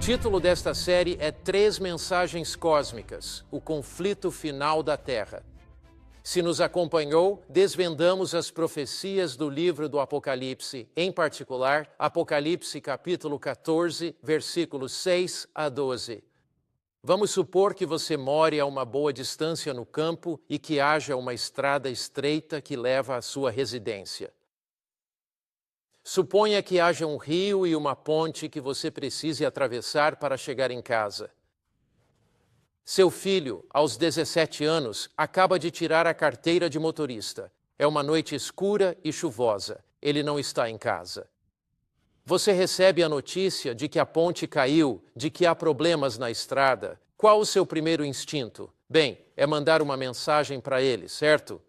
título desta série é Três Mensagens Cósmicas, o conflito final da Terra. Se nos acompanhou, desvendamos as profecias do livro do Apocalipse, em particular, Apocalipse capítulo 14, versículos 6 a 12. Vamos supor que você more a uma boa distância no campo e que haja uma estrada estreita que leva à sua residência. Suponha que haja um rio e uma ponte que você precise atravessar para chegar em casa. Seu filho, aos 17 anos, acaba de tirar a carteira de motorista. É uma noite escura e chuvosa. Ele não está em casa. Você recebe a notícia de que a ponte caiu, de que há problemas na estrada. Qual o seu primeiro instinto? Bem, é mandar uma mensagem para ele, certo?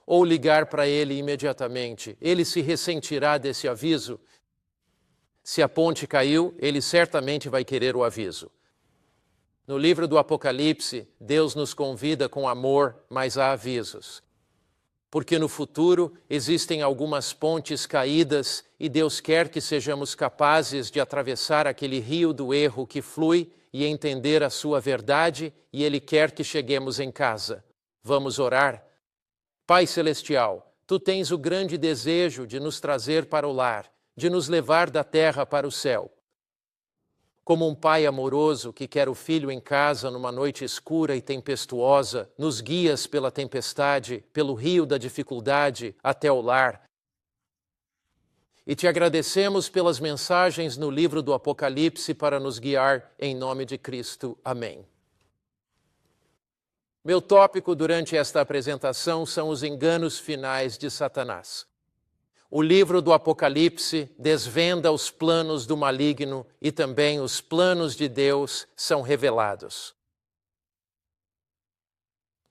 Ou ligar para ele imediatamente. Ele se ressentirá desse aviso? Se a ponte caiu, ele certamente vai querer o aviso. No livro do Apocalipse, Deus nos convida com amor, mas há avisos. Porque no futuro existem algumas pontes caídas e Deus quer que sejamos capazes de atravessar aquele rio do erro que flui e entender a sua verdade, e Ele quer que cheguemos em casa. Vamos orar? Pai Celestial, Tu tens o grande desejo de nos trazer para o lar, de nos levar da terra para o céu. Como um pai amoroso que quer o filho em casa numa noite escura e tempestuosa, nos guias pela tempestade, pelo rio da dificuldade até o lar. E te agradecemos pelas mensagens no livro do Apocalipse para nos guiar em nome de Cristo. Amém. Meu tópico durante esta apresentação são os enganos finais de Satanás. O livro do Apocalipse desvenda os planos do maligno e também os planos de Deus são revelados.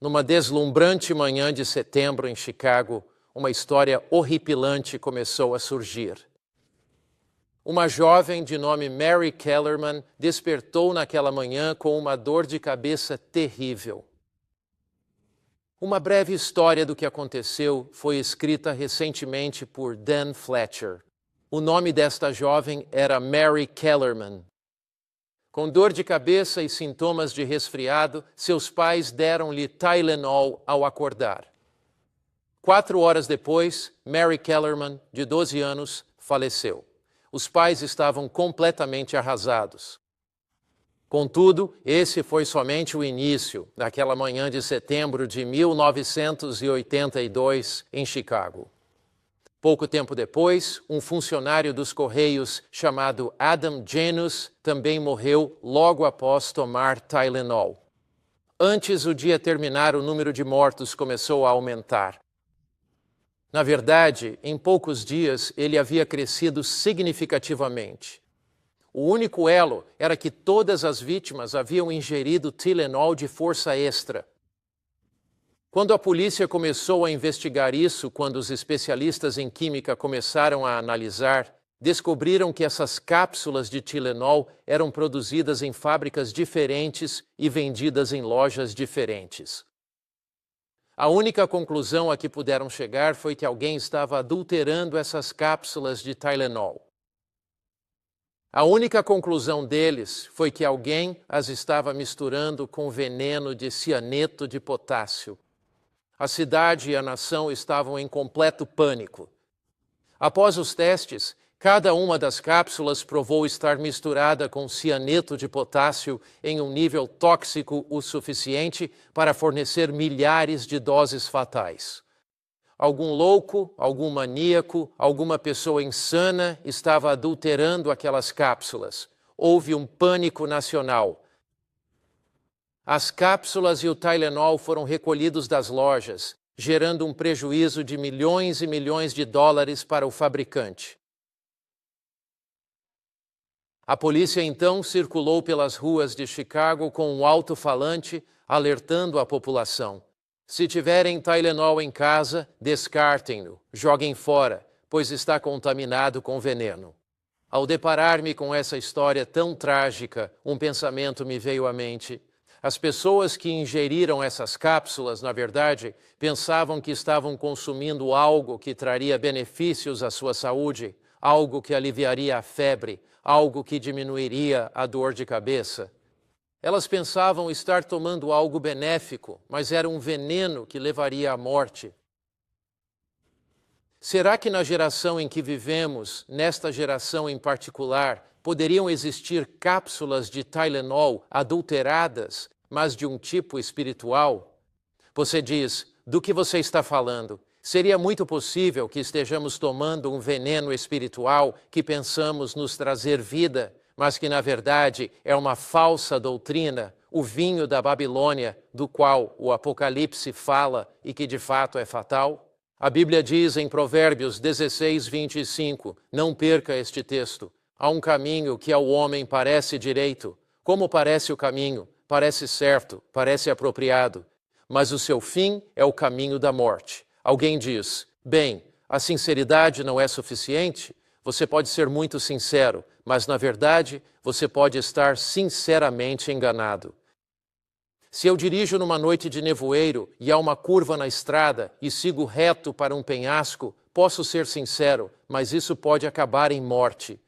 Numa deslumbrante manhã de setembro em Chicago, uma história horripilante começou a surgir. Uma jovem de nome Mary Kellerman despertou naquela manhã com uma dor de cabeça terrível. Uma breve história do que aconteceu foi escrita recentemente por Dan Fletcher. O nome desta jovem era Mary Kellerman. Com dor de cabeça e sintomas de resfriado, seus pais deram-lhe Tylenol ao acordar. 4 horas depois, Mary Kellerman, de 12 anos, faleceu. Os pais estavam completamente arrasados. Contudo, esse foi somente o início daquela manhã de setembro de 1982, em Chicago. Pouco tempo depois, um funcionário dos Correios chamado Adam Janus também morreu logo após tomar Tylenol. Antes do dia terminar, o número de mortos começou a aumentar. Na verdade, em poucos dias, ele havia crescido significativamente. O único elo era que todas as vítimas haviam ingerido Tylenol de força extra. Quando a polícia começou a investigar isso, quando os especialistas em química começaram a analisar, descobriram que essas cápsulas de Tylenol eram produzidas em fábricas diferentes e vendidas em lojas diferentes. A única conclusão a que puderam chegar foi que alguém estava adulterando essas cápsulas de Tylenol. A única conclusão deles foi que alguém as estava misturando com veneno de cianeto de potássio. A cidade e a nação estavam em completo pânico. Após os testes, cada uma das cápsulas provou estar misturada com cianeto de potássio em um nível tóxico o suficiente para fornecer milhares de doses fatais. Algum louco, algum maníaco, alguma pessoa insana estava adulterando aquelas cápsulas. Houve um pânico nacional. As cápsulas e o Tylenol foram recolhidos das lojas, gerando um prejuízo de milhões e milhões de dólares para o fabricante. A polícia então circulou pelas ruas de Chicago com um alto-falante alertando a população. Se tiverem Tylenol em casa, descartem-no, joguem fora, pois está contaminado com veneno. Ao deparar-me com essa história tão trágica, um pensamento me veio à mente. As pessoas que ingeriram essas cápsulas, na verdade, pensavam que estavam consumindo algo que traria benefícios à sua saúde, algo que aliviaria a febre, algo que diminuiria a dor de cabeça. Elas pensavam estar tomando algo benéfico, mas era um veneno que levaria à morte. Será que na geração em que vivemos, nesta geração em particular, poderiam existir cápsulas de Tylenol adulteradas, mas de um tipo espiritual? Você diz, do que você está falando? Seria muito possível que estejamos tomando um veneno espiritual que pensamos nos trazer vida, mas que na verdade é uma falsa doutrina, o vinho da Babilônia, do qual o Apocalipse fala e que de fato é fatal? A Bíblia diz em Provérbios 16, 25, não perca este texto. Há um caminho que ao homem parece direito. Como parece o caminho? Parece certo, parece apropriado. Mas o seu fim é o caminho da morte. Alguém diz, bem, a sinceridade não é suficiente? Você pode ser muito sincero, mas na verdade você pode estar sinceramente enganado. Se eu dirijo numa noite de nevoeiro e há uma curva na estrada e sigo reto para um penhasco, posso ser sincero, mas isso pode acabar em morte.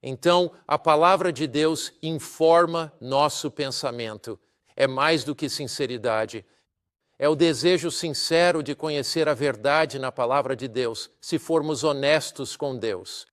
Então, a palavra de Deus informa nosso pensamento. É mais do que sinceridade. É o desejo sincero de conhecer a verdade na palavra de Deus, se formos honestos com Deus.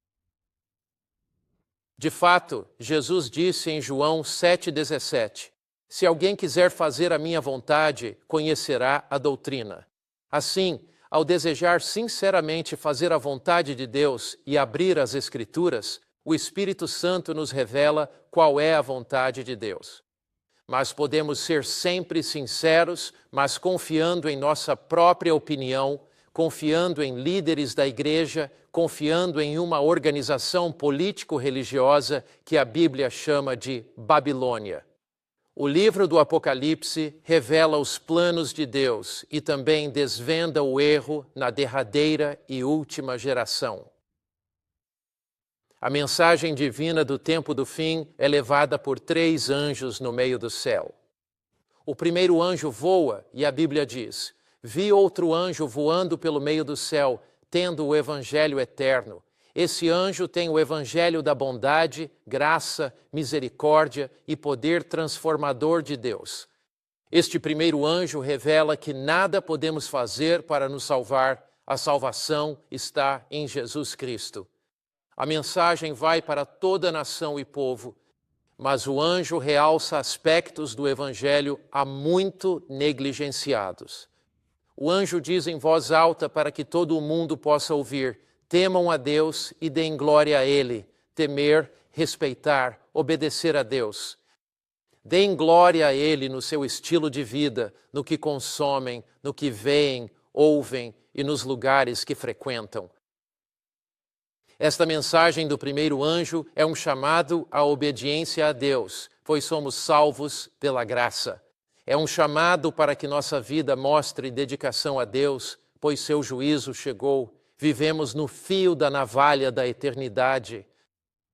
De fato, Jesus disse em João 7,17, se alguém quiser fazer a minha vontade, conhecerá a doutrina. Assim, ao desejar sinceramente fazer a vontade de Deus e abrir as Escrituras, o Espírito Santo nos revela qual é a vontade de Deus. Mas podemos ser sempre sinceros, mas confiando em nossa própria opinião, confiando em líderes da igreja, confiando em uma organização político-religiosa que a Bíblia chama de Babilônia. O livro do Apocalipse revela os planos de Deus e também desvenda o erro na derradeira e última geração. A mensagem divina do tempo do fim é levada por 3 anjos no meio do céu. O primeiro anjo voa e a Bíblia diz, vi outro anjo voando pelo meio do céu, tendo o evangelho eterno. Esse anjo tem o evangelho da bondade, graça, misericórdia e poder transformador de Deus. Este primeiro anjo revela que nada podemos fazer para nos salvar, a salvação está em Jesus Cristo. A mensagem vai para toda nação e povo, mas o anjo realça aspectos do evangelho há muito negligenciados. O anjo diz em voz alta para que todo o mundo possa ouvir, temam a Deus e deem glória a Ele, temer, respeitar, obedecer a Deus. Deem glória a Ele no seu estilo de vida, no que consomem, no que veem, ouvem e nos lugares que frequentam. Esta mensagem do primeiro anjo é um chamado à obediência a Deus, pois somos salvos pela graça. É um chamado para que nossa vida mostre dedicação a Deus, pois seu juízo chegou. Vivemos no fio da navalha da eternidade.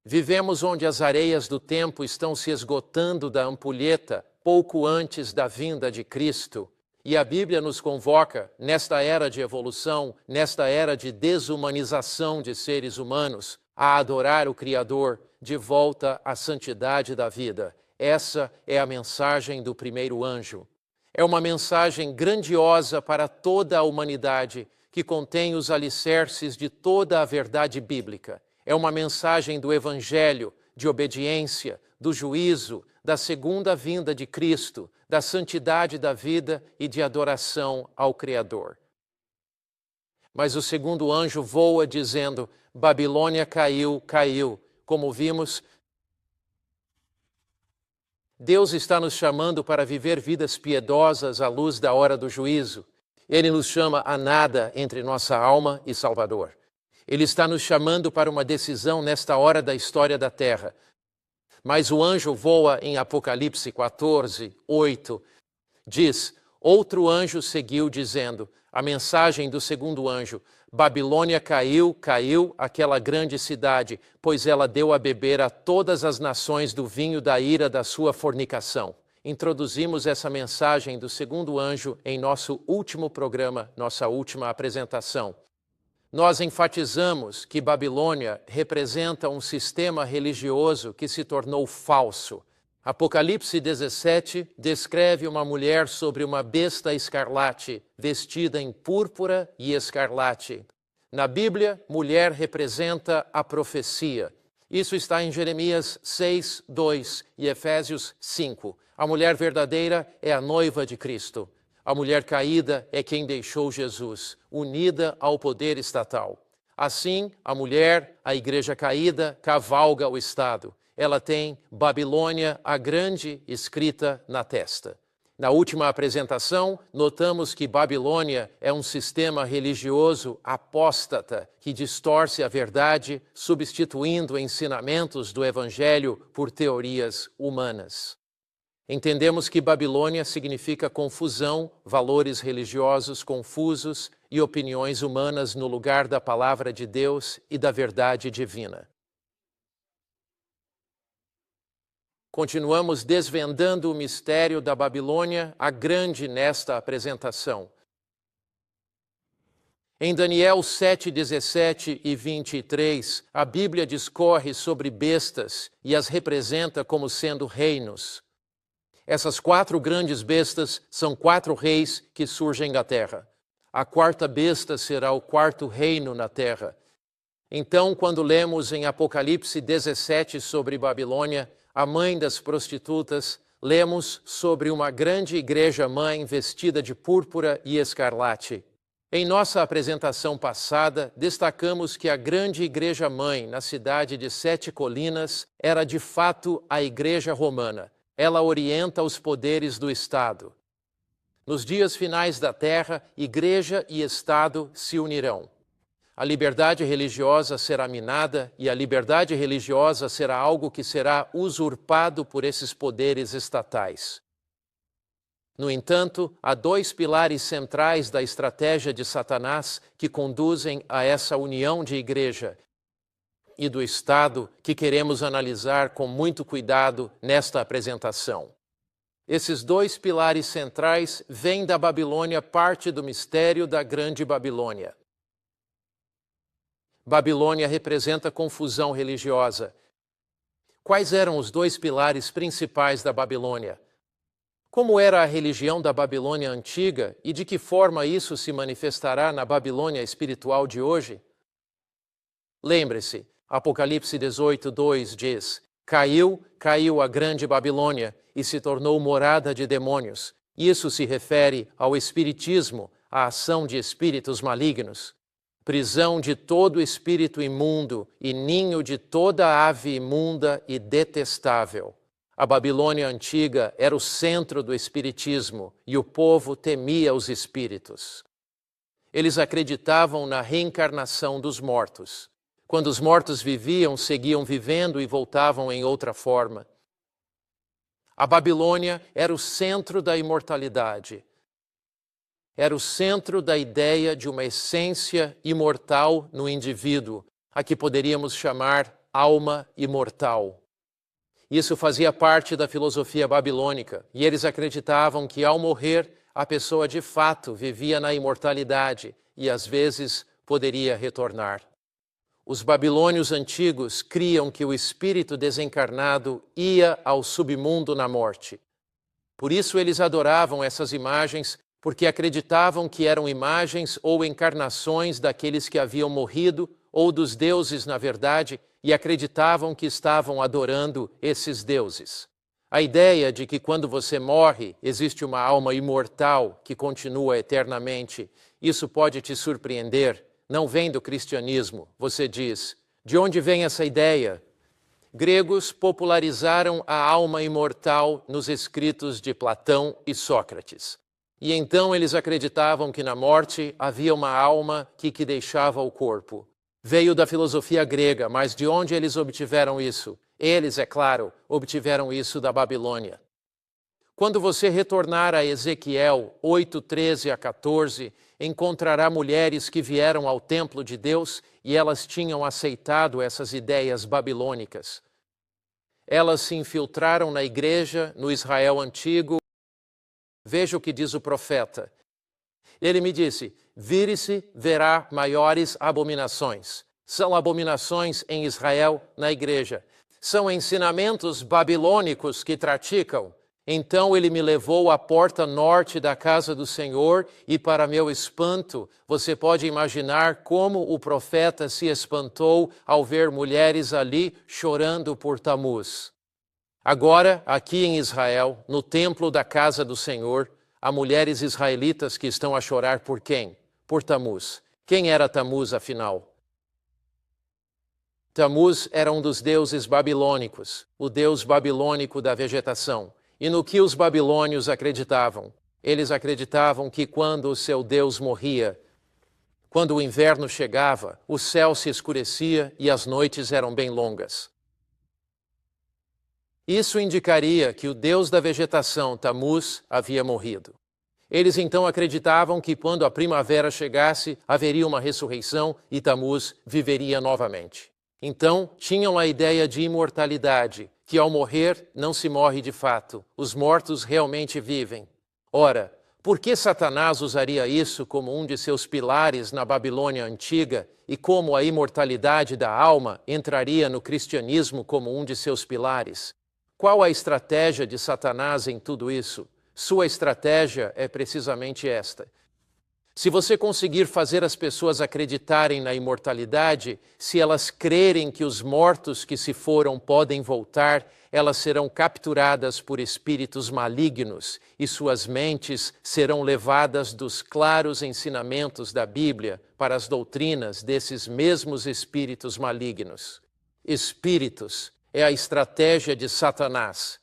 Vivemos onde as areias do tempo estão se esgotando da ampulheta, pouco antes da vinda de Cristo. E a Bíblia nos convoca, nesta era de evolução, nesta era de desumanização de seres humanos, a adorar o Criador de volta à santidade da vida. Essa é a mensagem do primeiro anjo. É uma mensagem grandiosa para toda a humanidade, que contém os alicerces de toda a verdade bíblica. É uma mensagem do Evangelho, de obediência, do juízo, da segunda vinda de Cristo, da santidade da vida e de adoração ao Criador. Mas o segundo anjo voa dizendo, Babilônia caiu, caiu. Como vimos, Deus está nos chamando para viver vidas piedosas à luz da hora do juízo. Ele nos chama a nada entre nossa alma e Salvador. Ele está nos chamando para uma decisão nesta hora da história da terra. Mas o anjo voa em Apocalipse 14, 8, diz, outro anjo seguiu dizendo, a mensagem do segundo anjo, Babilônia caiu, caiu, aquela grande cidade, pois ela deu a beber a todas as nações do vinho da ira da sua fornicação. Introduzimos essa mensagem do segundo anjo em nosso último programa, nossa última apresentação. Nós enfatizamos que Babilônia representa um sistema religioso que se tornou falso. Apocalipse 17 descreve uma mulher sobre uma besta escarlate, vestida em púrpura e escarlate. Na Bíblia, mulher representa a profecia. Isso está em Jeremias 6, 2 e Efésios 5. A mulher verdadeira é a noiva de Cristo. A mulher caída é quem deixou Jesus, unida ao poder estatal. Assim, a mulher, a igreja caída, cavalga o Estado. Ela tem Babilônia a Grande escrita na testa. Na última apresentação, notamos que Babilônia é um sistema religioso apóstata que distorce a verdade, substituindo ensinamentos do Evangelho por teorias humanas. Entendemos que Babilônia significa confusão, valores religiosos confusos e opiniões humanas no lugar da palavra de Deus e da verdade divina. Continuamos desvendando o mistério da Babilônia a Grande nesta apresentação. Em Daniel 7, 17 e 23, a Bíblia discorre sobre bestas e as representa como sendo reinos. Essas 4 grandes bestas são 4 reis que surgem da terra. A 4ª besta será o 4º reino na terra. Então, quando lemos em Apocalipse 17 sobre Babilônia, a mãe das prostitutas, lemos sobre uma grande igreja-mãe vestida de púrpura e escarlate. Em nossa apresentação passada, destacamos que a grande igreja-mãe na cidade de 7 Colinas era de fato a igreja romana. Ela orienta os poderes do Estado. Nos dias finais da terra, igreja e Estado se unirão. A liberdade religiosa será minada e a liberdade religiosa será algo que será usurpado por esses poderes estatais. No entanto, há 2 pilares centrais da estratégia de Satanás que conduzem a essa união de igreja e do Estado que queremos analisar com muito cuidado nesta apresentação. Esses 2 pilares centrais vêm da Babilônia, parte do mistério da Grande Babilônia. Babilônia representa confusão religiosa. Quais eram os 2 pilares principais da Babilônia? Como era a religião da Babilônia antiga e de que forma isso se manifestará na Babilônia espiritual de hoje? Lembre-se, Apocalipse 18, 2 diz: Caiu a grande Babilônia e se tornou morada de demônios. Isso se refere ao espiritismo, à ação de espíritos malignos. Prisão de todo espírito imundo e ninho de toda ave imunda e detestável. A Babilônia antiga era o centro do espiritismo e o povo temia os espíritos. Eles acreditavam na reencarnação dos mortos. Quando os mortos viviam, seguiam vivendo e voltavam em outra forma. A Babilônia era o centro da imortalidade. Era o centro da ideia de uma essência imortal no indivíduo, a que poderíamos chamar alma imortal. Isso fazia parte da filosofia babilônica, e eles acreditavam que ao morrer, a pessoa de fato vivia na imortalidade e às vezes poderia retornar. Os babilônios antigos criam que o espírito desencarnado ia ao submundo na morte. Por isso eles adoravam essas imagens, porque acreditavam que eram imagens ou encarnações daqueles que haviam morrido ou dos deuses, na verdade, e acreditavam que estavam adorando esses deuses. A ideia de que quando você morre, existe uma alma imortal que continua eternamente, isso pode te surpreender. Não vem do cristianismo, você diz. De onde vem essa ideia? Gregos popularizaram a alma imortal nos escritos de Platão e Sócrates. E então eles acreditavam que na morte havia uma alma que deixava o corpo. Veio da filosofia grega, mas de onde eles obtiveram isso? Eles, é claro, obtiveram isso da Babilônia. Quando você retornar a Ezequiel 8, 13 a 14, encontrará mulheres que vieram ao templo de Deus e elas tinham aceitado essas ideias babilônicas. Elas se infiltraram na igreja, no Israel antigo. Veja o que diz o profeta. Ele me disse: vire-se, verá maiores abominações. São abominações em Israel, na igreja. São ensinamentos babilônicos que praticam. Então ele me levou à porta norte da casa do Senhor e, para meu espanto, você pode imaginar como o profeta se espantou ao ver mulheres ali chorando por Tamuz. Agora, aqui em Israel, no templo da casa do Senhor, há mulheres israelitas que estão a chorar por quem? Por Tamuz. Quem era Tamuz, afinal? Tamuz era um dos deuses babilônicos, o deus babilônico da vegetação. E no que os babilônios acreditavam? Eles acreditavam que quando o seu Deus morria, quando o inverno chegava, o céu se escurecia e as noites eram bem longas. Isso indicaria que o Deus da vegetação, Tamuz, havia morrido. Eles então acreditavam que quando a primavera chegasse, haveria uma ressurreição e Tamuz viveria novamente. Então, tinham a ideia de imortalidade, que ao morrer não se morre de fato, os mortos realmente vivem. Ora, por que Satanás usaria isso como um de seus pilares na Babilônia antiga e como a imortalidade da alma entraria no cristianismo como um de seus pilares? Qual a estratégia de Satanás em tudo isso? Sua estratégia é precisamente esta. Se você conseguir fazer as pessoas acreditarem na imortalidade, se elas crerem que os mortos que se foram podem voltar, elas serão capturadas por espíritos malignos e suas mentes serão levadas dos claros ensinamentos da Bíblia para as doutrinas desses mesmos espíritos malignos. Espíritos é a estratégia de Satanás.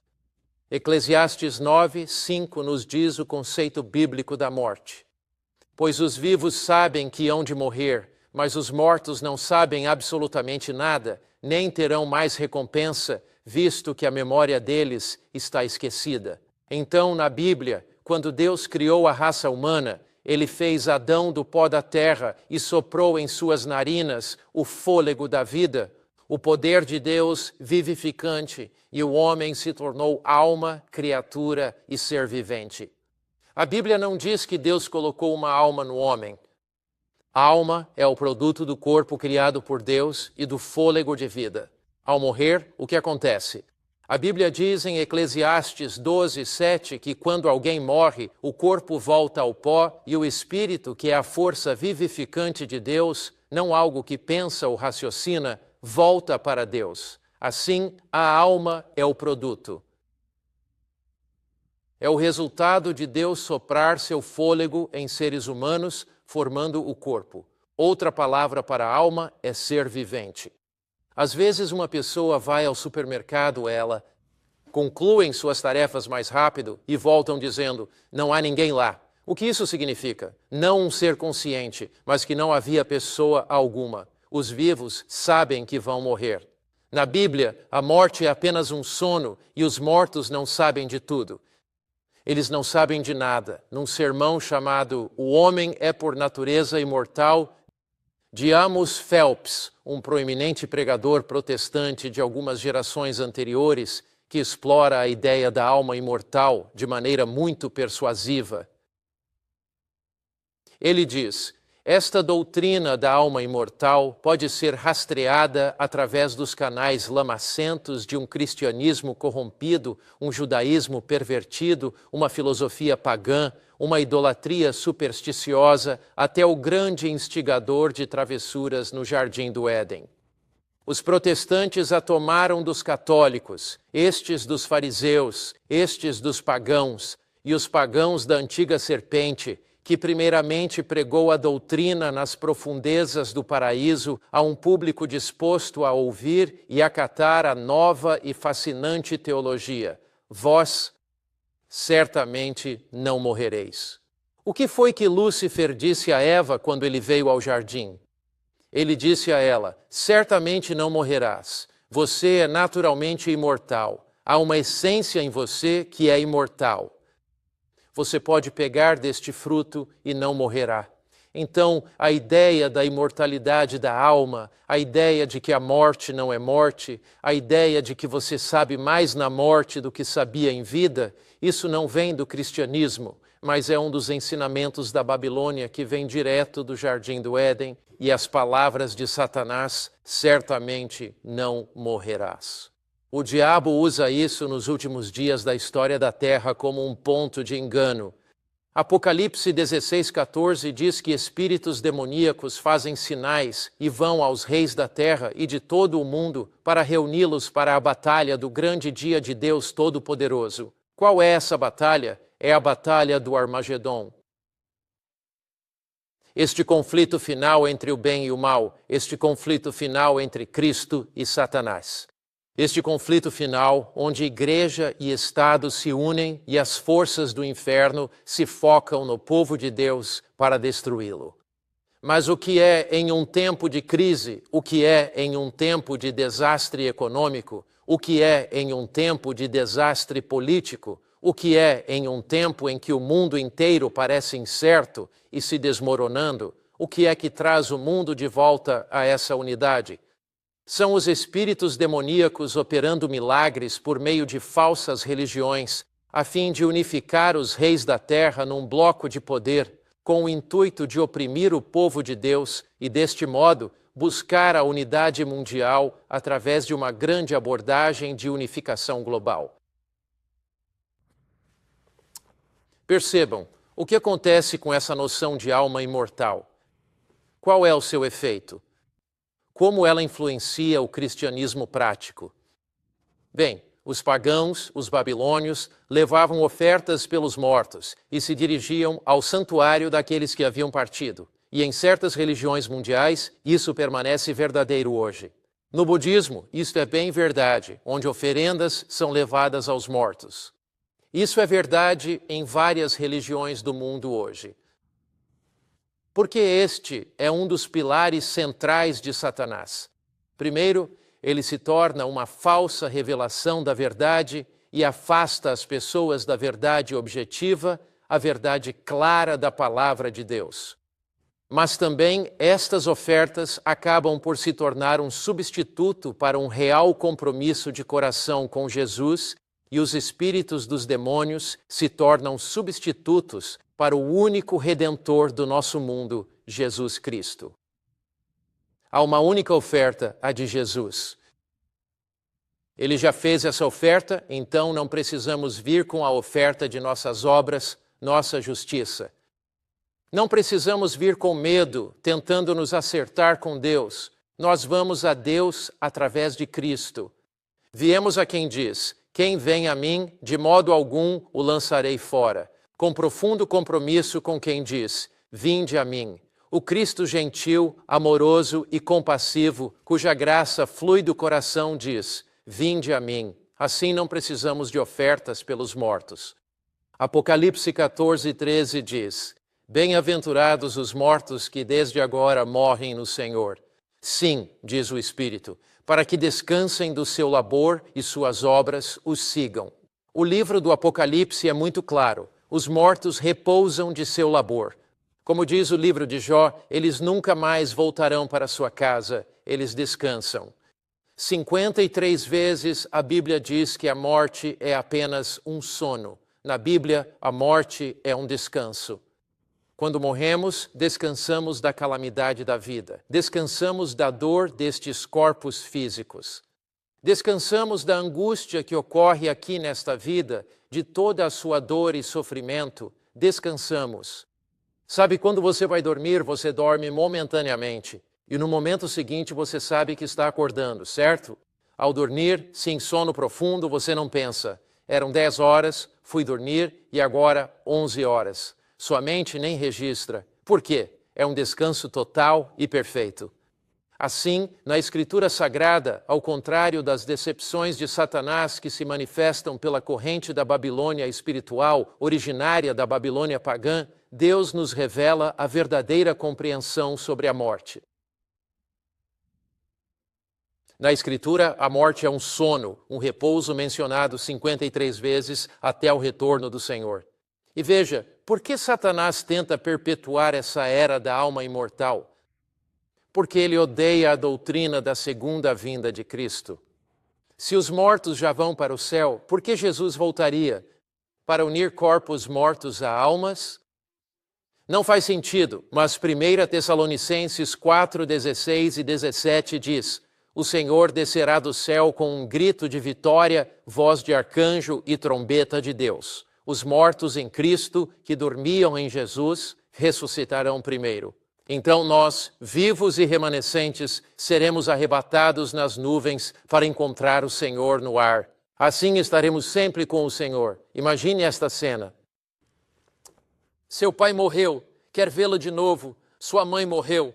Eclesiastes 9:5 nos diz o conceito bíblico da morte. Pois os vivos sabem que hão de morrer, mas os mortos não sabem absolutamente nada, nem terão mais recompensa, visto que a memória deles está esquecida. Então, na Bíblia, quando Deus criou a raça humana, Ele fez Adão do pó da terra e soprou em suas narinas o fôlego da vida, o poder de Deus vivificante, e o homem se tornou alma, criatura e ser vivente. A Bíblia não diz que Deus colocou uma alma no homem. A alma é o produto do corpo criado por Deus e do fôlego de vida. Ao morrer, o que acontece? A Bíblia diz em Eclesiastes 12:7 que quando alguém morre, o corpo volta ao pó e o espírito, que é a força vivificante de Deus, não algo que pensa ou raciocina, volta para Deus. Assim, a alma é o produto. É o resultado de Deus soprar seu fôlego em seres humanos, formando o corpo. Outra palavra para alma é ser vivente. Às vezes uma pessoa vai ao supermercado, ela concluem suas tarefas mais rápido e voltam dizendo, não há ninguém lá. O que isso significa? Não um ser consciente, mas que não havia pessoa alguma. Os vivos sabem que vão morrer. Na Bíblia, a morte é apenas um sono e os mortos não sabem de tudo. Eles não sabem de nada. Num sermão chamado O Homem é por Natureza Imortal, de Amos Phelps, um proeminente pregador protestante de algumas gerações anteriores, que explora a ideia da alma imortal de maneira muito persuasiva. Ele diz, esta doutrina da alma imortal pode ser rastreada através dos canais lamacentos de um cristianismo corrompido, um judaísmo pervertido, uma filosofia pagã, uma idolatria supersticiosa, até o grande instigador de travessuras no Jardim do Éden. Os protestantes a tomaram dos católicos, estes dos fariseus, estes dos pagãos, e os pagãos da antiga serpente, que primeiramente pregou a doutrina nas profundezas do paraíso a um público disposto a ouvir e acatar a nova e fascinante teologia. Vós certamente não morrereis. O que foi que Lúcifer disse a Eva quando ele veio ao jardim? Ele disse a ela, certamente não morrerás. Você é naturalmente imortal. Há uma essência em você que é imortal. Você pode pegar deste fruto e não morrerá. Então, a ideia da imortalidade da alma, a ideia de que a morte não é morte, a ideia de que você sabe mais na morte do que sabia em vida, isso não vem do cristianismo, mas é um dos ensinamentos da Babilônia que vem direto do Jardim do Éden, e as palavras de Satanás: certamente não morrerás. O diabo usa isso nos últimos dias da história da Terra como um ponto de engano. Apocalipse 16:14 diz que espíritos demoníacos fazem sinais e vão aos reis da terra e de todo o mundo para reuni-los para a batalha do grande dia de Deus Todo-Poderoso. Qual é essa batalha? É a batalha do Armagedon. Este conflito final entre o bem e o mal, este conflito final entre Cristo e Satanás. Este conflito final, onde igreja e Estado se unem e as forças do inferno se focam no povo de Deus para destruí-lo. Mas o que é em um tempo de crise, o que é em um tempo de desastre econômico, o que é em um tempo de desastre político, o que é em um tempo em que o mundo inteiro parece incerto e se desmoronando, o que é que traz o mundo de volta a essa unidade? São os espíritos demoníacos operando milagres por meio de falsas religiões, a fim de unificar os reis da terra num bloco de poder, com o intuito de oprimir o povo de Deus e, deste modo, buscar a unidade mundial através de uma grande abordagem de unificação global. Percebam, o que acontece com essa noção de alma imortal? Qual é o seu efeito? Como ela influencia o cristianismo prático? Bem, os pagãos, os babilônios, levavam ofertas pelos mortos e se dirigiam ao santuário daqueles que haviam partido. E em certas religiões mundiais, isso permanece verdadeiro hoje. No budismo, isso é bem verdade, onde oferendas são levadas aos mortos. Isso é verdade em várias religiões do mundo hoje. Porque este é um dos pilares centrais de Satanás. Primeiro, ele se torna uma falsa revelação da verdade e afasta as pessoas da verdade objetiva, a verdade clara da palavra de Deus. Mas também estas ofertas acabam por se tornar um substituto para um real compromisso de coração com Jesus, e os espíritos dos demônios se tornam substitutos para o único Redentor do nosso mundo, Jesus Cristo. Há uma única oferta, a de Jesus. Ele já fez essa oferta, então não precisamos vir com a oferta de nossas obras, nossa justiça. Não precisamos vir com medo, tentando nos acertar com Deus. Nós vamos a Deus através de Cristo. Viemos a quem diz: quem vem a mim, de modo algum o lançarei fora. Com profundo compromisso com quem diz: vinde a mim. O Cristo gentil, amoroso e compassivo, cuja graça flui do coração, diz: vinde a mim. Assim não precisamos de ofertas pelos mortos. Apocalipse 14:13 diz: bem-aventurados os mortos que desde agora morrem no Senhor. Sim, diz o Espírito, para que descansem do seu labor e suas obras os sigam. O livro do Apocalipse é muito claro. Os mortos repousam de seu labor. Como diz o livro de Jó, eles nunca mais voltarão para sua casa, eles descansam. 53 vezes a Bíblia diz que a morte é apenas um sono. Na Bíblia, a morte é um descanso. Quando morremos, descansamos da calamidade da vida. Descansamos da dor destes corpos físicos. Descansamos da angústia que ocorre aqui nesta vida, de toda a sua dor e sofrimento. Descansamos. Sabe, quando você vai dormir, você dorme momentaneamente. E no momento seguinte você sabe que está acordando, certo? Ao dormir, sem sono profundo, você não pensa: eram 10 horas, fui dormir e agora 11 horas. Sua mente nem registra. Por quê? É um descanso total e perfeito. Assim, na Escritura Sagrada, ao contrário das decepções de Satanás que se manifestam pela corrente da Babilônia espiritual, originária da Babilônia pagã, Deus nos revela a verdadeira compreensão sobre a morte. Na Escritura, a morte é um sono, um repouso mencionado 53 vezes até o retorno do Senhor. E veja, por que Satanás tenta perpetuar essa era da alma imortal? Porque ele odeia a doutrina da segunda vinda de Cristo. Se os mortos já vão para o céu, por que Jesus voltaria? para unir corpos mortos a almas? Não faz sentido, mas 1 Tessalonicenses 4, 16 e 17 diz: o Senhor descerá do céu com um grito de vitória, voz de arcanjo e trombeta de Deus. Os mortos em Cristo, que dormiam em Jesus, ressuscitarão primeiro. Então nós, vivos e remanescentes, seremos arrebatados nas nuvens para encontrar o Senhor no ar. Assim estaremos sempre com o Senhor. Imagine esta cena. Seu pai morreu, quer vê-la de novo. Sua mãe morreu.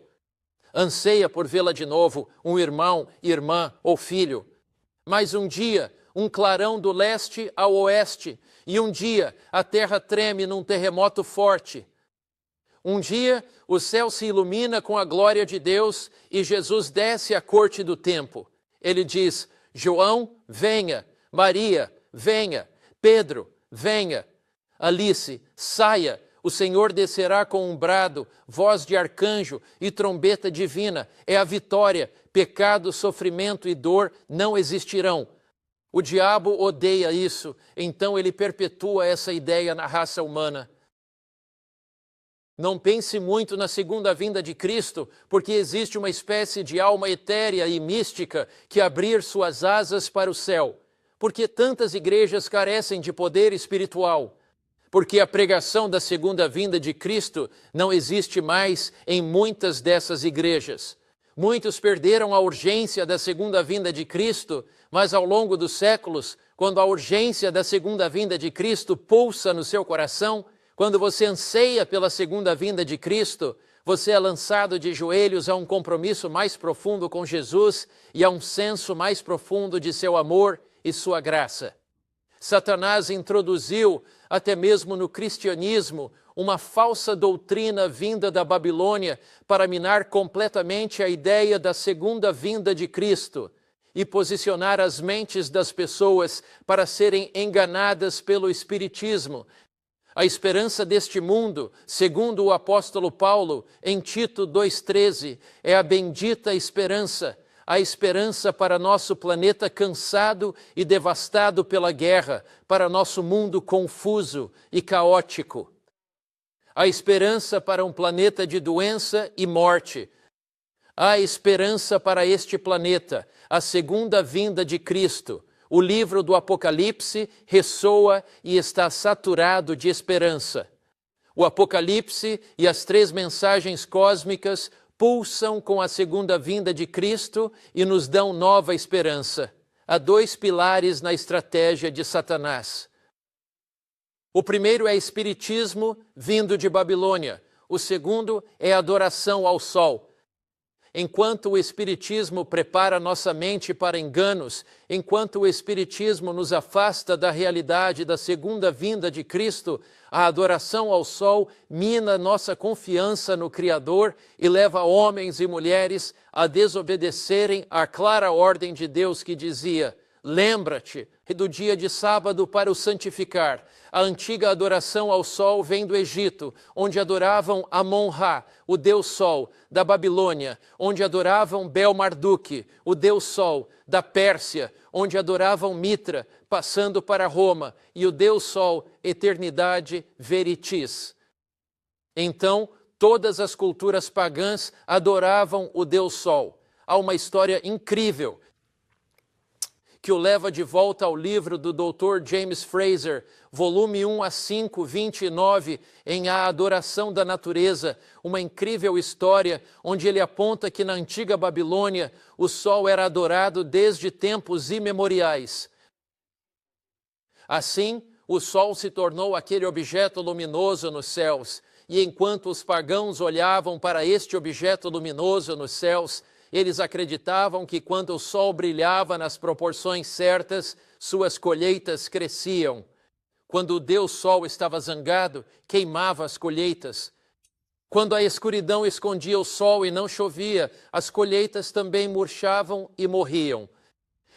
Anseia por vê-la de novo, um irmão, irmã ou filho. Mas um dia, um clarão do leste ao oeste, e um dia a terra treme num terremoto forte. Um dia o céu se ilumina com a glória de Deus e Jesus desce à corte do tempo. Ele diz: João, venha. Maria, venha. Pedro, venha. Alice, saia. O Senhor descerá com um brado, voz de arcanjo e trombeta divina. É a vitória. Pecado, sofrimento e dor não existirão. O diabo odeia isso, então ele perpetua essa ideia na raça humana. Não pense muito na segunda vinda de Cristo, porque existe uma espécie de alma etérea e mística que abrir suas asas para o céu. Porque tantas igrejas carecem de poder espiritual? Porque a pregação da segunda vinda de Cristo não existe mais em muitas dessas igrejas. Muitos perderam a urgência da segunda vinda de Cristo, mas ao longo dos séculos, quando a urgência da segunda vinda de Cristo pulsa no seu coração, quando você anseia pela segunda vinda de Cristo, você é lançado de joelhos a um compromisso mais profundo com Jesus e a um senso mais profundo de seu amor e sua graça. Satanás introduziu, até mesmo no cristianismo, uma falsa doutrina vinda da Babilônia para minar completamente a ideia da segunda vinda de Cristo e posicionar as mentes das pessoas para serem enganadas pelo espiritismo. A esperança deste mundo, segundo o apóstolo Paulo, em Tito 2,13, é a bendita esperança, a esperança para nosso planeta cansado e devastado pela guerra, para nosso mundo confuso e caótico. A esperança para um planeta de doença e morte. A esperança para este planeta, a segunda vinda de Cristo. O livro do Apocalipse ressoa e está saturado de esperança. O Apocalipse e as 3 mensagens cósmicas pulsam com a segunda vinda de Cristo e nos dão nova esperança. Há 2 pilares na estratégia de Satanás. O primeiro é espiritismo vindo de Babilônia. O segundo é adoração ao sol. Enquanto o espiritismo prepara nossa mente para enganos, enquanto o espiritismo nos afasta da realidade da segunda vinda de Cristo, a adoração ao sol mina nossa confiança no Criador e leva homens e mulheres a desobedecerem à clara ordem de Deus que dizia: lembra-te do dia de sábado para o santificar. A antiga adoração ao sol vem do Egito, onde adoravam Amon-Ra, o deus sol, da Babilônia, onde adoravam Bel-Marduk, o deus sol, da Pérsia, onde adoravam Mitra, passando para Roma, e o deus sol, eternidade, Veritis. Então, todas as culturas pagãs adoravam o deus sol. Há uma história incrível que o leva de volta ao livro do Dr. James Fraser, volume 1 a 5, 29, em A Adoração da Natureza, uma incrível história onde ele aponta que na antiga Babilônia o sol era adorado desde tempos imemoriais. Assim, o sol se tornou aquele objeto luminoso nos céus, e enquanto os pagãos olhavam para este objeto luminoso nos céus, eles acreditavam que quando o sol brilhava nas proporções certas, suas colheitas cresciam. Quando o Deus Sol estava zangado, queimava as colheitas. Quando a escuridão escondia o sol e não chovia, as colheitas também murchavam e morriam.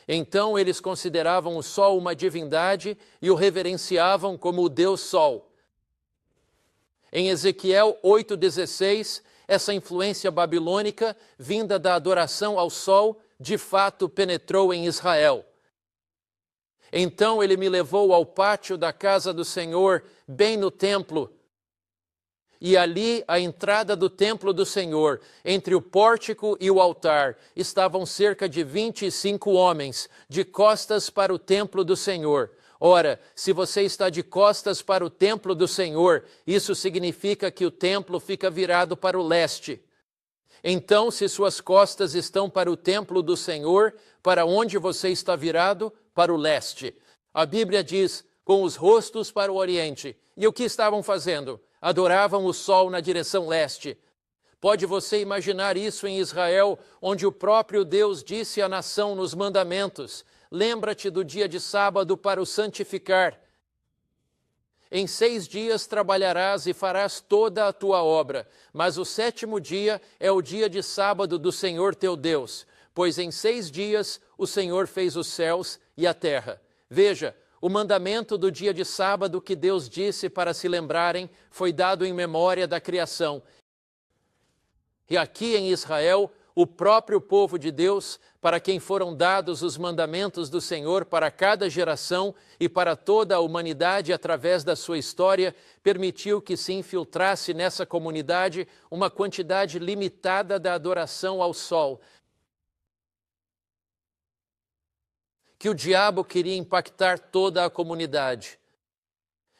Então eles consideravam o sol uma divindade e o reverenciavam como o Deus Sol. Em Ezequiel 8,16, essa influência babilônica, vinda da adoração ao sol, de fato penetrou em Israel. Então ele me levou ao pátio da casa do Senhor, bem no templo. E ali, à entrada do templo do Senhor, entre o pórtico e o altar, estavam cerca de 25 homens, de costas para o templo do Senhor. Ora, se você está de costas para o templo do Senhor, isso significa que o templo fica virado para o leste. Então, se suas costas estão para o templo do Senhor, para onde você está virado? Para o leste. A Bíblia diz, com os rostos para o oriente. E o que estavam fazendo? Adoravam o sol na direção leste. Pode você imaginar isso em Israel, onde o próprio Deus disse à nação nos mandamentos: lembra-te do dia de sábado para o santificar. Em 6 dias trabalharás e farás toda a tua obra, mas o 7º dia é o dia de sábado do Senhor teu Deus, pois em 6 dias o Senhor fez os céus e a terra. Veja, o mandamento do dia de sábado que Deus disse para se lembrarem foi dado em memória da criação. E aqui em Israel, o próprio povo de Deus, para quem foram dados os mandamentos do Senhor para cada geração e para toda a humanidade através da sua história, permitiu que se infiltrasse nessa comunidade uma quantidade limitada da adoração ao sol, que o diabo queria impactar toda a comunidade.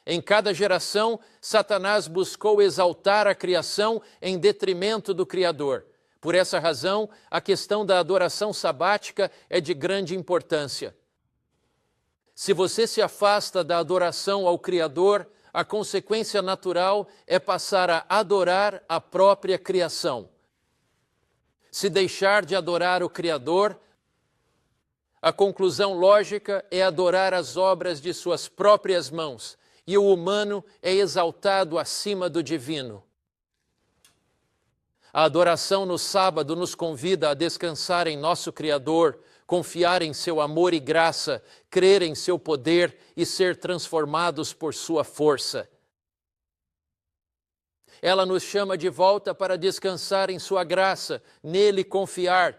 Em cada geração, Satanás buscou exaltar a criação em detrimento do Criador. Por essa razão, a questão da adoração sabática é de grande importância. Se você se afasta da adoração ao Criador, a consequência natural é passar a adorar a própria criação. Se deixar de adorar o Criador, a conclusão lógica é adorar as obras de suas próprias mãos, e o humano é exaltado acima do divino. A adoração no sábado nos convida a descansar em nosso Criador, confiar em seu amor e graça, crer em seu poder e ser transformados por sua força. Ela nos chama de volta para descansar em sua graça, nele confiar.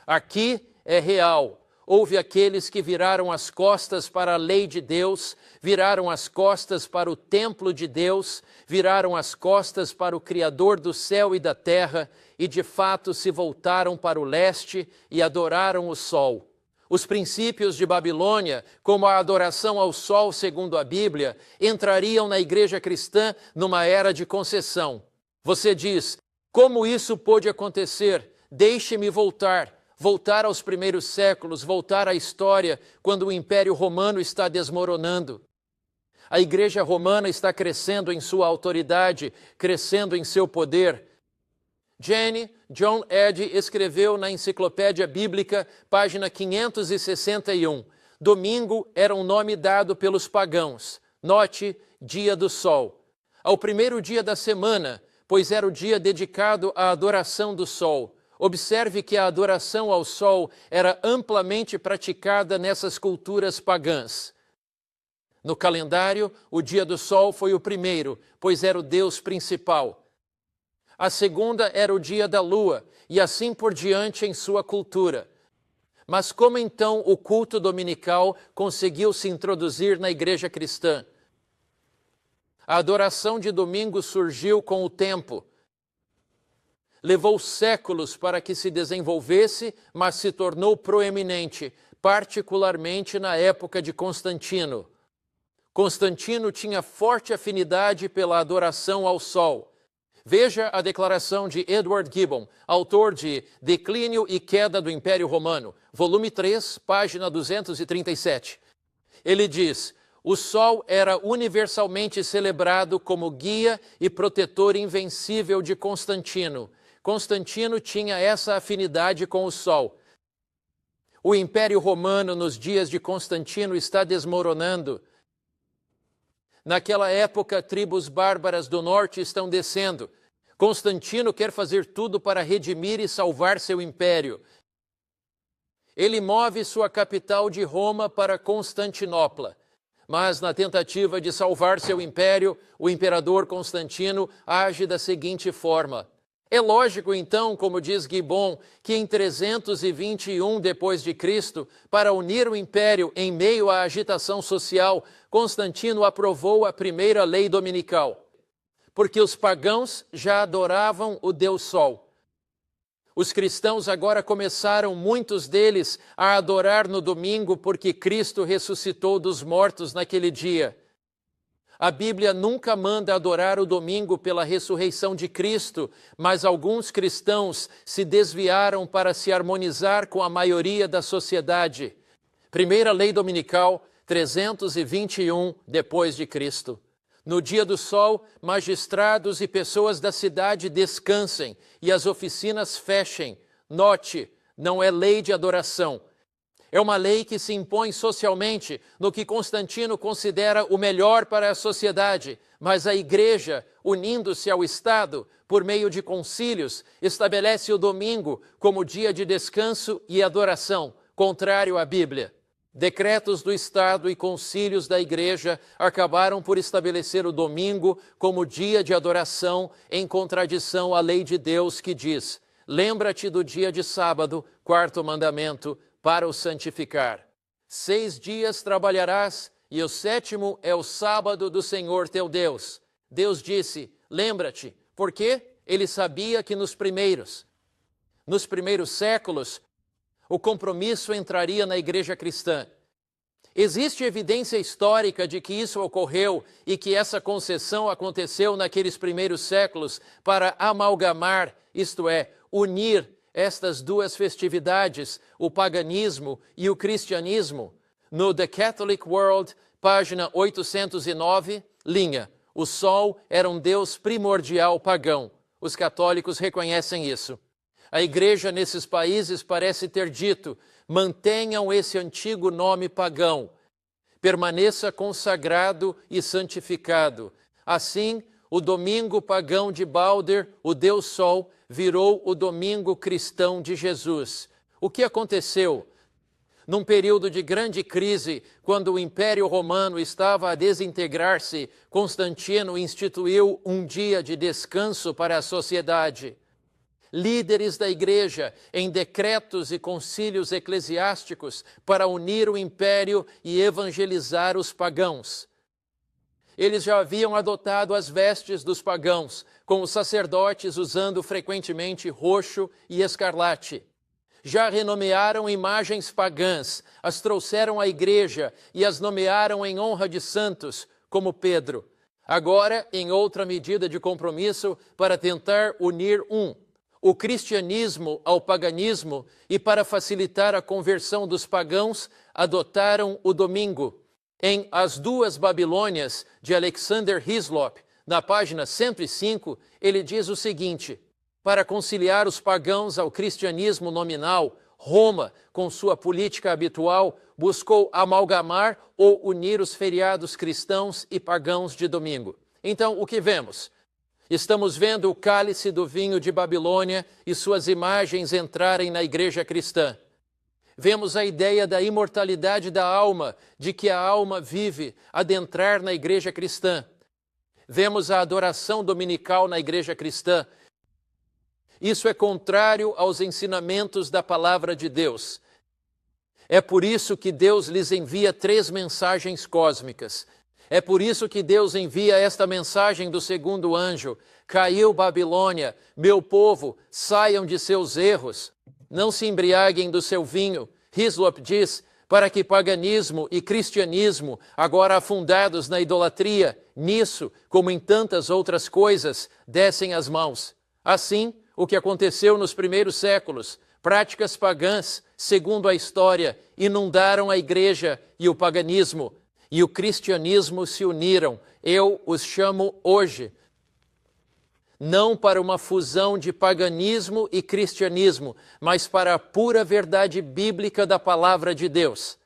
Aqui é real. Houve aqueles que viraram as costas para a lei de Deus, viraram as costas para o templo de Deus, viraram as costas para o Criador do céu e da terra e de fato se voltaram para o leste e adoraram o sol. Os princípios de Babilônia, como a adoração ao sol segundo a Bíblia, entrariam na igreja cristã numa era de concessão. Você diz, como isso pôde acontecer? Deixe-me voltar aos primeiros séculos, voltar à história, quando o Império Romano está desmoronando. A Igreja Romana está crescendo em sua autoridade, crescendo em seu poder. John Eddy escreveu na Enciclopédia Bíblica, página 561, domingo era um nome dado pelos pagãos. Note, dia do sol. Ao primeiro dia da semana, pois era o dia dedicado à adoração do sol. Observe que a adoração ao sol era amplamente praticada nessas culturas pagãs. No calendário, o dia do sol foi o primeiro, pois era o deus principal. A segunda era o dia da lua, e assim por diante em sua cultura. Mas como então o culto dominical conseguiu se introduzir na igreja cristã? A adoração de domingo surgiu com o tempo. Levou séculos para que se desenvolvesse, mas se tornou proeminente, particularmente na época de Constantino. Constantino tinha forte afinidade pela adoração ao sol. Veja a declaração de Edward Gibbon, autor de Declínio e Queda do Império Romano, volume 3, página 237. Ele diz: o sol era universalmente celebrado como guia e protetor invencível de Constantino. Constantino tinha essa afinidade com o sol. O Império Romano, nos dias de Constantino, está desmoronando. Naquela época, tribos bárbaras do norte estão descendo. Constantino quer fazer tudo para redimir e salvar seu império. Ele move sua capital de Roma para Constantinopla. Mas, na tentativa de salvar seu império, o imperador Constantino age da seguinte forma: É lógico, então, como diz Gibbon, que em 321 d.C., para unir o império em meio à agitação social, Constantino aprovou a primeira lei dominical, porque os pagãos já adoravam o Deus Sol. Os cristãos agora começaram, muitos deles, a adorar no domingo porque Cristo ressuscitou dos mortos naquele dia. A Bíblia nunca manda adorar o domingo pela ressurreição de Cristo, mas alguns cristãos se desviaram para se harmonizar com a maioria da sociedade. Primeira lei dominical, 321 depois de Cristo. No dia do sol, magistrados e pessoas da cidade descansem e as oficinas fechem. Note, não é lei de adoração. É uma lei que se impõe socialmente no que Constantino considera o melhor para a sociedade, mas a Igreja, unindo-se ao Estado por meio de concílios, estabelece o domingo como dia de descanso e adoração, contrário à Bíblia. Decretos do Estado e concílios da Igreja acabaram por estabelecer o domingo como dia de adoração, em contradição à lei de Deus que diz: lembra-te do dia de sábado, quarto mandamento, para o santificar. 6 dias trabalharás, e o 7º é o sábado do Senhor teu Deus. Deus disse: lembra-te, porque ele sabia que nos primeiros séculos, o compromisso entraria na igreja cristã. Existe evidência histórica de que isso ocorreu e que essa concessão aconteceu naqueles primeiros séculos para amalgamar, isto é, unir estas duas festividades, o paganismo e o cristianismo. No The Catholic World, página 809, linha: o sol era um deus primordial pagão. Os católicos reconhecem isso. A igreja nesses países parece ter dito: mantenham esse antigo nome pagão, permaneça consagrado e santificado. Assim, o domingo pagão de Balder, o Deus Sol, virou o domingo cristão de Jesus. O que aconteceu? Num período de grande crise, quando o Império Romano estava a desintegrar-se, Constantino instituiu um dia de descanso para a sociedade. Líderes da igreja, em decretos e concílios eclesiásticos, para unir o império e evangelizar os pagãos. Eles já haviam adotado as vestes dos pagãos, com os sacerdotes usando frequentemente roxo e escarlate. Já renomearam imagens pagãs, as trouxeram à igreja e as nomearam em honra de santos, como Pedro. Agora, em outra medida de compromisso, para tentar unir o cristianismo ao paganismo e para facilitar a conversão dos pagãos, adotaram o domingo. Em As Duas Babilônias, de Alexander Hislop, na página 105, ele diz o seguinte: para conciliar os pagãos ao cristianismo nominal, Roma, com sua política habitual, buscou amalgamar ou unir os feriados cristãos e pagãos de domingo. Então, o que vemos? Estamos vendo o cálice do vinho de Babilônia e suas imagens entrarem na igreja cristã. Vemos a ideia da imortalidade da alma, de que a alma vive, adentrar na igreja cristã. Vemos a adoração dominical na igreja cristã. Isso é contrário aos ensinamentos da palavra de Deus. É por isso que Deus lhes envia 3 mensagens cósmicas. É por isso que Deus envia esta mensagem do segundo anjo: caiu Babilônia, meu povo, saiam de seus erros. Não se embriaguem do seu vinho. Hislop diz: para que paganismo e cristianismo, agora afundados na idolatria, nisso, como em tantas outras coisas, dessem as mãos. Assim, o que aconteceu nos primeiros séculos, práticas pagãs, segundo a história, inundaram a igreja e o paganismo, e o cristianismo se uniram. Eu os chamo hoje não para uma fusão de paganismo e cristianismo, mas para a pura verdade bíblica da palavra de Deus.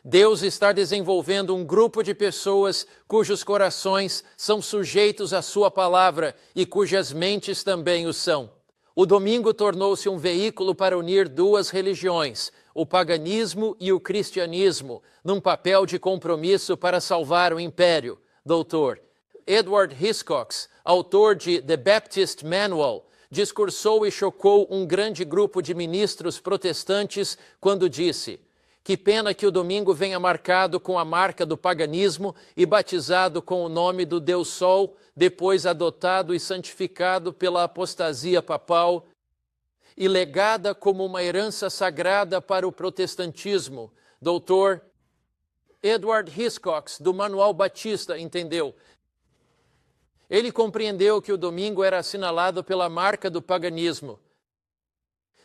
Deus está desenvolvendo um grupo de pessoas cujos corações são sujeitos à sua palavra e cujas mentes também o são. O domingo tornou-se um veículo para unir 2 religiões, o paganismo e o cristianismo, num papel de compromisso para salvar o império. Dr. Edward Hiscox, autor de The Baptist Manual, discursou e chocou um grande grupo de ministros protestantes quando disse: que pena que o domingo venha marcado com a marca do paganismo e batizado com o nome do Deus Sol, depois adotado e santificado pela apostasia papal e legada como uma herança sagrada para o protestantismo. Dr. Edward Hiscox, do Manual Batista, entendeu. Ele compreendeu que o domingo era assinalado pela marca do paganismo.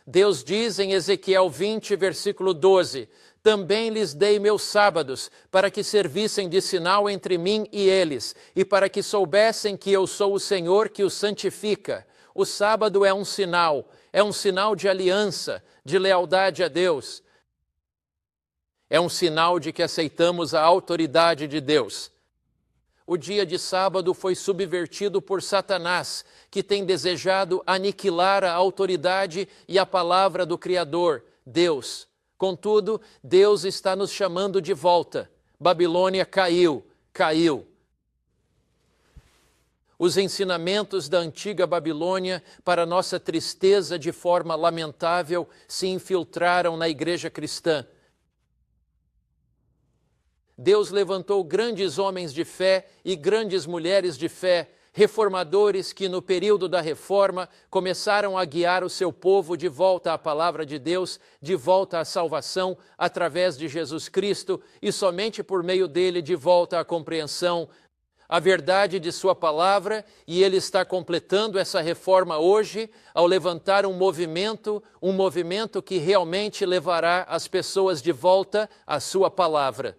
Deus diz em Ezequiel 20, versículo 12, também lhes dei meus sábados, para que servissem de sinal entre mim e eles, e para que soubessem que eu sou o Senhor que os santifica. O sábado é um sinal de aliança, de lealdade a Deus. É um sinal de que aceitamos a autoridade de Deus. O dia de sábado foi subvertido por Satanás, que tem desejado aniquilar a autoridade e a palavra do Criador, Deus. Contudo, Deus está nos chamando de volta. Babilônia caiu. Os ensinamentos da antiga Babilônia, para nossa tristeza de forma lamentável, se infiltraram na igreja cristã. Deus levantou grandes homens de fé e grandes mulheres de fé, reformadores que no período da reforma começaram a guiar o seu povo de volta à palavra de Deus, de volta à salvação através de Jesus Cristo e somente por meio dele de volta à compreensão, a verdade de sua palavra, e ele está completando essa reforma hoje ao levantar um movimento que realmente levará as pessoas de volta à sua palavra.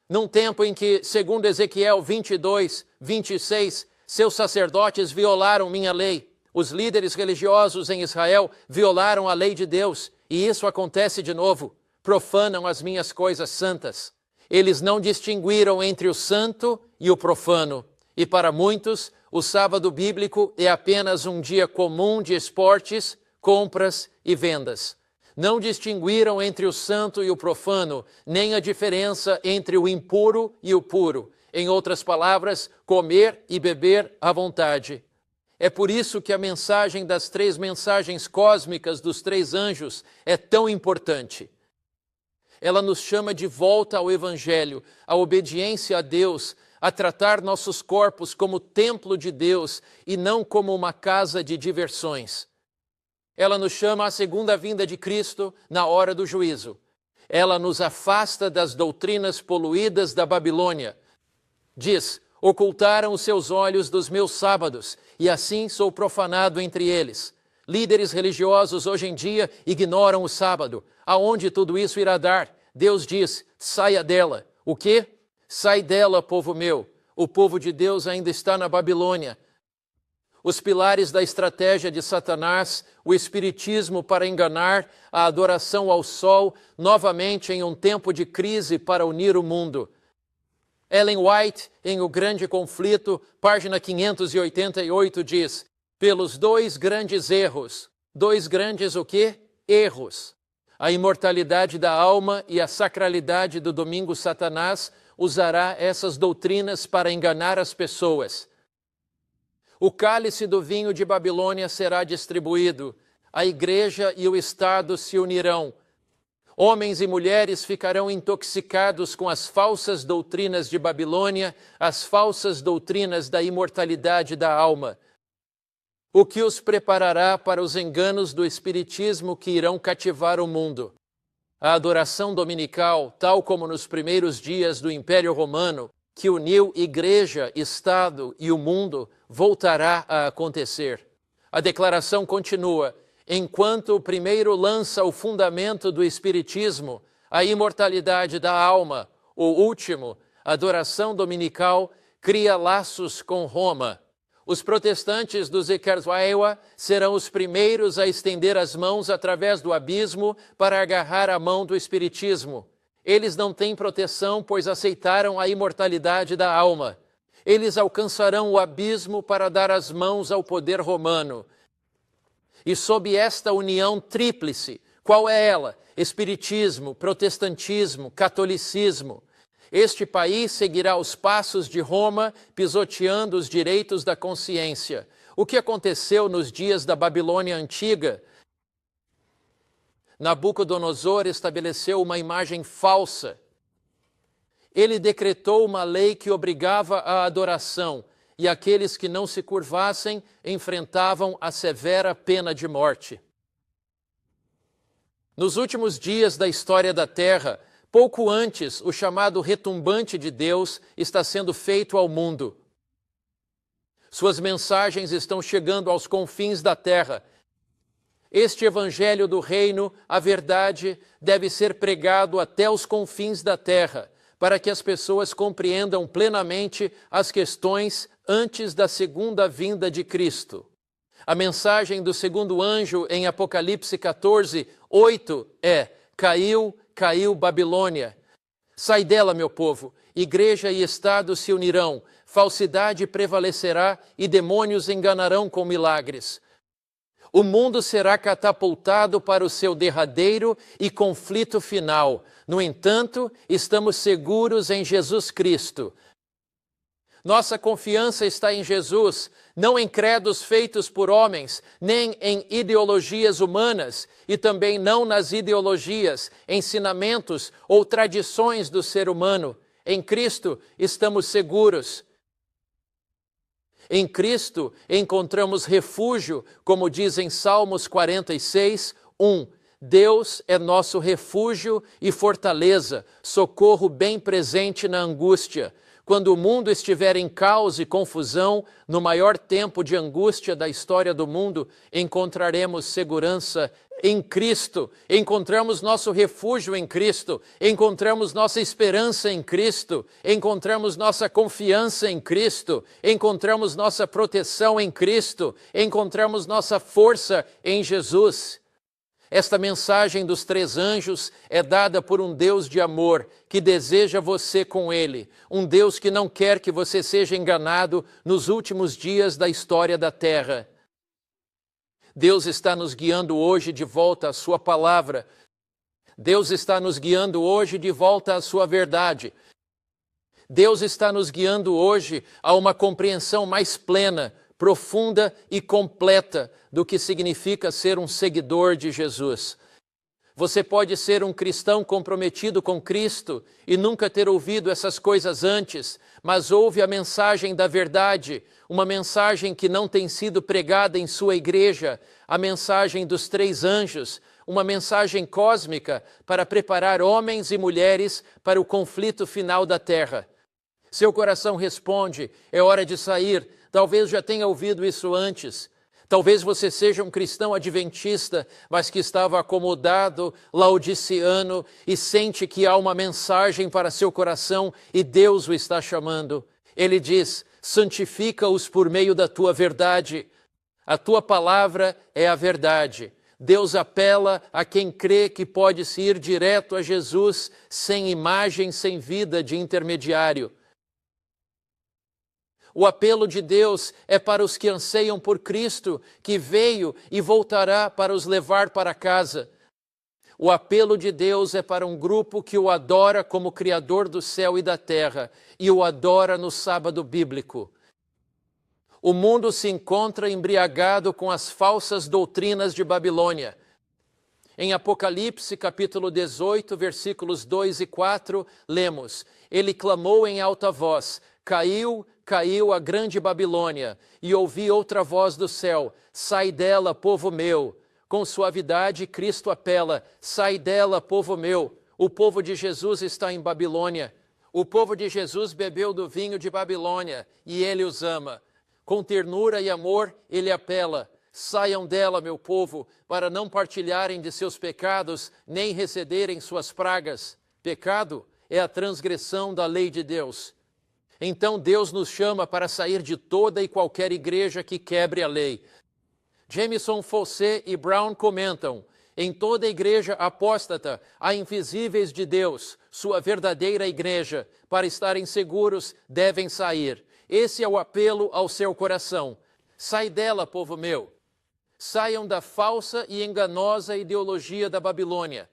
Num tempo em que, segundo Ezequiel 22, 26, seus sacerdotes violaram minha lei, os líderes religiosos em Israel violaram a lei de Deus, e isso acontece de novo, profanam as minhas coisas santas. Eles não distinguiram entre o santo e o profano, e para muitos, o sábado bíblico é apenas um dia comum de esportes, compras e vendas. Não distinguiram entre o santo e o profano, nem a diferença entre o impuro e o puro. Em outras palavras, comer e beber à vontade. É por isso que a mensagem das 3 mensagens cósmicas dos 3 anjos é tão importante. Ela nos chama de volta ao Evangelho, à obediência a Deus, a tratar nossos corpos como templo de Deus e não como uma casa de diversões. Ela nos chama à segunda vinda de Cristo na hora do juízo. Ela nos afasta das doutrinas poluídas da Babilônia. Diz: ocultaram os seus olhos dos meus sábados, e assim sou profanado entre eles. Líderes religiosos hoje em dia ignoram o sábado. Aonde tudo isso irá dar? Deus diz: saia dela. O quê? Sai dela, povo meu. O povo de Deus ainda está na Babilônia. Os pilares da estratégia de Satanás, o espiritismo para enganar, a adoração ao sol, novamente em um tempo de crise para unir o mundo. Ellen White, em O Grande Conflito, página 588, diz: pelos 2 grandes erros. 2 grandes o quê? Erros. A imortalidade da alma e a sacralidade do domingo, Satanás usará essas doutrinas para enganar as pessoas. O cálice do vinho de Babilônia será distribuído. A igreja e o Estado se unirão. Homens e mulheres ficarão intoxicados com as falsas doutrinas de Babilônia, as falsas doutrinas da imortalidade da alma. O que os preparará para os enganos do espiritismo que irão cativar o mundo. A adoração dominical, tal como nos primeiros dias do Império Romano, que uniu igreja, Estado e o mundo, voltará a acontecer. A declaração continua: enquanto o primeiro lança o fundamento do espiritismo, a imortalidade da alma, o último, a adoração dominical, cria laços com Roma. Os protestantes do Zekarswaiwa serão os primeiros a estender as mãos através do abismo para agarrar a mão do espiritismo. Eles não têm proteção, pois aceitaram a imortalidade da alma. Eles alcançarão o abismo para dar as mãos ao poder romano. E sob esta união tríplice, qual é ela? Espiritismo, protestantismo, catolicismo. Este país seguirá os passos de Roma, pisoteando os direitos da consciência. O que aconteceu nos dias da Babilônia antiga? Nabucodonosor estabeleceu uma imagem falsa. Ele decretou uma lei que obrigava à adoração, e aqueles que não se curvassem enfrentavam a severa pena de morte. Nos últimos dias da história da Terra, pouco antes, o chamado retumbante de Deus está sendo feito ao mundo. Suas mensagens estão chegando aos confins da terra. Este evangelho do reino, a verdade, deve ser pregado até os confins da terra, para que as pessoas compreendam plenamente as questões antes da segunda vinda de Cristo. A mensagem do segundo anjo em Apocalipse 14, 8 é: caiu, caiu Babilônia. Sai dela, meu povo, igreja e Estado se unirão, falsidade prevalecerá e demônios enganarão com milagres. O mundo será catapultado para o seu derradeiro e conflito final. No entanto, estamos seguros em Jesus Cristo. Nossa confiança está em Jesus, não em credos feitos por homens, nem em ideologias humanas, e também não nas ideologias, ensinamentos ou tradições do ser humano. Em Cristo estamos seguros. Em Cristo encontramos refúgio, como diz em Salmos 46, 1. Deus é nosso refúgio e fortaleza, socorro bem presente na angústia. Quando o mundo estiver em caos e confusão, no maior tempo de angústia da história do mundo, encontraremos segurança em Cristo, encontramos nosso refúgio em Cristo, encontramos nossa esperança em Cristo, encontramos nossa confiança em Cristo, encontramos nossa proteção em Cristo, encontramos nossa força em Jesus. Esta mensagem dos 3 anjos é dada por um Deus de amor que deseja você com Ele, um Deus que não quer que você seja enganado nos últimos dias da história da Terra. Deus está nos guiando hoje de volta à sua palavra. Deus está nos guiando hoje de volta à sua verdade. Deus está nos guiando hoje a uma compreensão mais plena, profunda e completa do que significa ser um seguidor de Jesus. Você pode ser um cristão comprometido com Cristo e nunca ter ouvido essas coisas antes, mas ouve a mensagem da verdade, uma mensagem que não tem sido pregada em sua igreja, a mensagem dos 3 anjos, uma mensagem cósmica para preparar homens e mulheres para o conflito final da terra. Seu coração responde: é hora de sair. Talvez já tenha ouvido isso antes. Talvez você seja um cristão adventista, mas que estava acomodado, laodiceano, e sente que há uma mensagem para seu coração e Deus o está chamando. Ele diz: santifica-os por meio da tua verdade. A tua palavra é a verdade. Deus apela a quem crê que pode se ir direto a Jesus, sem imagem, sem vida de intermediário. O apelo de Deus é para os que anseiam por Cristo, que veio e voltará para os levar para casa. O apelo de Deus é para um grupo que o adora como Criador do céu e da terra, e o adora no sábado bíblico. O mundo se encontra embriagado com as falsas doutrinas de Babilônia. Em Apocalipse, capítulo 18, versículos 2 e 4, lemos: Ele clamou em alta voz: caiu, caiu a grande Babilônia, e ouvi outra voz do céu: sai dela, povo meu. Com suavidade, Cristo apela: sai dela, povo meu. O povo de Jesus está em Babilônia. O povo de Jesus bebeu do vinho de Babilônia, e ele os ama. Com ternura e amor, ele apela: saiam dela, meu povo, para não partilharem de seus pecados, nem receberem suas pragas. Pecado é a transgressão da lei de Deus. Então Deus nos chama para sair de toda e qualquer igreja que quebre a lei. Jameson, Fossé e Brown comentam: em toda igreja apóstata há invisíveis de Deus, sua verdadeira igreja. Para estarem seguros, devem sair. Esse é o apelo ao seu coração. Sai dela, povo meu. Saiam da falsa e enganosa ideologia da Babilônia.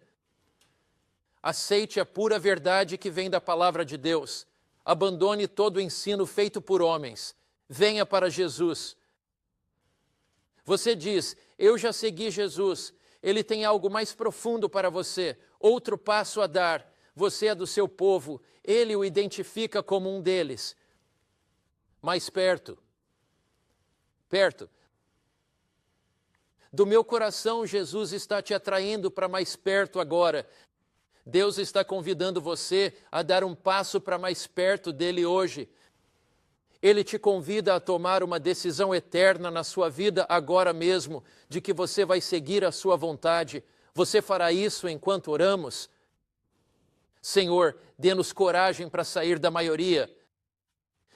Aceite a pura verdade que vem da palavra de Deus. Abandone todo o ensino feito por homens. Venha para Jesus. Você diz, eu já segui Jesus, Ele tem algo mais profundo para você, outro passo a dar. Você é do seu povo, Ele o identifica como um deles. Mais perto. Do meu coração, Jesus está te atraindo para mais perto agora. Deus está convidando você a dar um passo para mais perto dele hoje. Ele te convida a tomar uma decisão eterna na sua vida agora mesmo, de que você vai seguir a sua vontade. Você fará isso enquanto oramos? Senhor, dê-nos coragem para sair da maioria.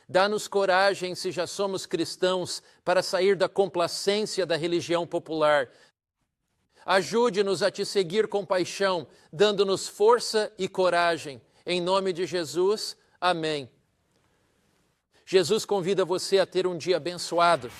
Dá-nos coragem, se já somos cristãos, para sair da complacência da religião popular. Ajude-nos a te seguir com paixão, dando-nos força e coragem. Em nome de Jesus, amém. Jesus convida você a ter um dia abençoado.